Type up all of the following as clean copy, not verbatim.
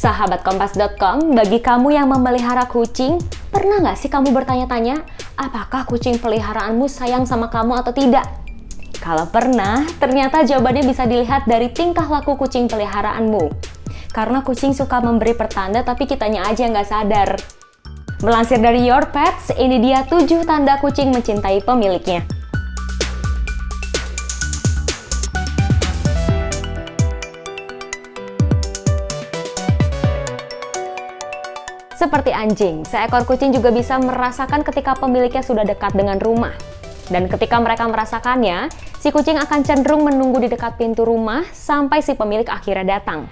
Sahabat Kompas.com, bagi kamu yang memelihara kucing, pernah nggak sih kamu bertanya-tanya, apakah kucing peliharaanmu sayang sama kamu atau tidak? Kalau pernah, ternyata jawabannya bisa dilihat dari tingkah laku kucing peliharaanmu. Karena kucing suka memberi pertanda tapi kitanya aja nggak sadar. Melansir dari Your Pets, ini dia 7 tanda kucing mencintai pemiliknya. Seperti anjing, seekor kucing juga bisa merasakan ketika pemiliknya sudah dekat dengan rumah. Dan ketika mereka merasakannya, si kucing akan cenderung menunggu di dekat pintu rumah sampai si pemilik akhirnya datang.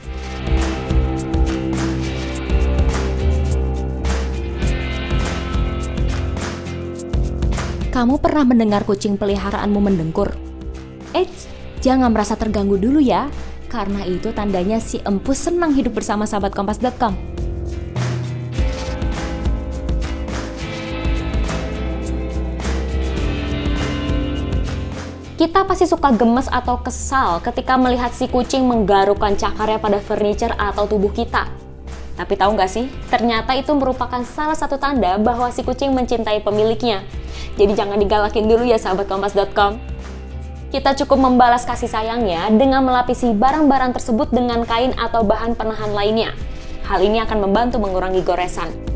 Kamu pernah mendengar kucing peliharaanmu mendengkur? Eits, jangan merasa terganggu dulu ya, karena itu tandanya si empu senang hidup bersama sahabat Kompas.com. Kita pasti suka gemes atau kesal ketika melihat si kucing menggarukkan cakarnya pada furniture atau tubuh kita. Tapi tahu nggak sih, ternyata itu merupakan salah satu tanda bahwa si kucing mencintai pemiliknya. Jadi jangan digalakin dulu ya sahabat Kompas.com. Kita cukup membalas kasih sayangnya dengan melapisi barang-barang tersebut dengan kain atau bahan penahan lainnya. Hal ini akan membantu mengurangi goresan.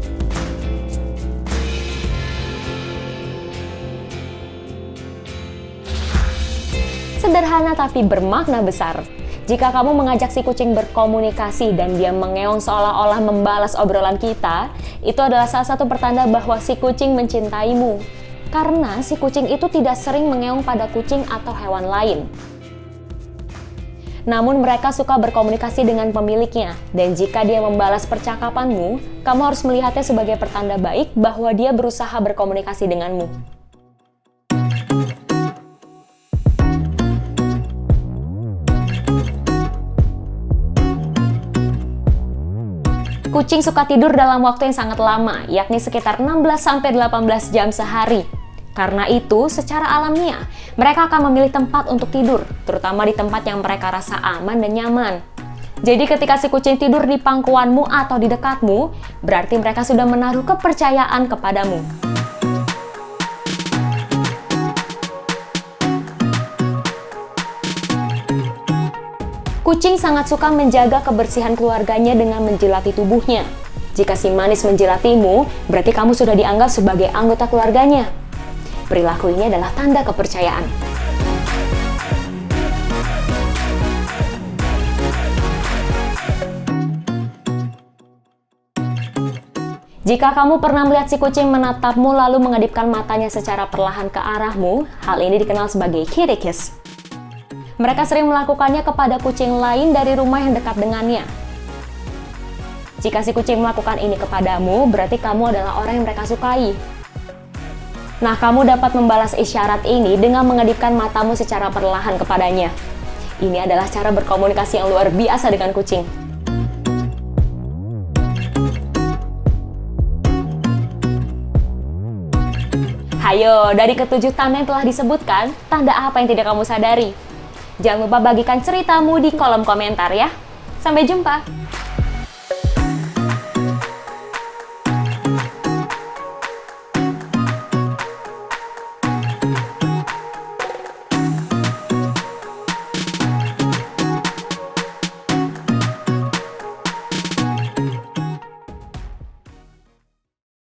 Sederhana tapi bermakna besar. Jika kamu mengajak si kucing berkomunikasi dan dia mengeong seolah-olah membalas obrolan kita, itu adalah salah satu pertanda bahwa si kucing mencintaimu. Karena si kucing itu tidak sering mengeong pada kucing atau hewan lain. Namun mereka suka berkomunikasi dengan pemiliknya, dan jika dia membalas percakapanmu, kamu harus melihatnya sebagai pertanda baik bahwa dia berusaha berkomunikasi denganmu. Kucing suka tidur dalam waktu yang sangat lama, yakni sekitar 16-18 jam sehari. Karena itu, secara alamiah, mereka akan memilih tempat untuk tidur, terutama di tempat yang mereka rasa aman dan nyaman. Jadi ketika si kucing tidur di pangkuanmu atau di dekatmu, berarti mereka sudah menaruh kepercayaan kepadamu. Kucing sangat suka menjaga kebersihan keluarganya dengan menjilati tubuhnya. Jika si manis menjilatimu, berarti kamu sudah dianggap sebagai anggota keluarganya. Perilaku ini adalah tanda kepercayaan. Jika kamu pernah melihat si kucing menatapmu lalu mengedipkan matanya secara perlahan ke arahmu, hal ini dikenal sebagai kitty kiss. Mereka sering melakukannya kepada kucing lain dari rumah yang dekat dengannya. Jika si kucing melakukan ini kepadamu, berarti kamu adalah orang yang mereka sukai. Nah, kamu dapat membalas isyarat ini dengan mengedipkan matamu secara perlahan kepadanya. Ini adalah cara berkomunikasi yang luar biasa dengan kucing. Hayo, dari ketujuh tanda yang telah disebutkan, tanda apa yang tidak kamu sadari? Jangan lupa bagikan ceritamu di kolom komentar ya. Sampai jumpa!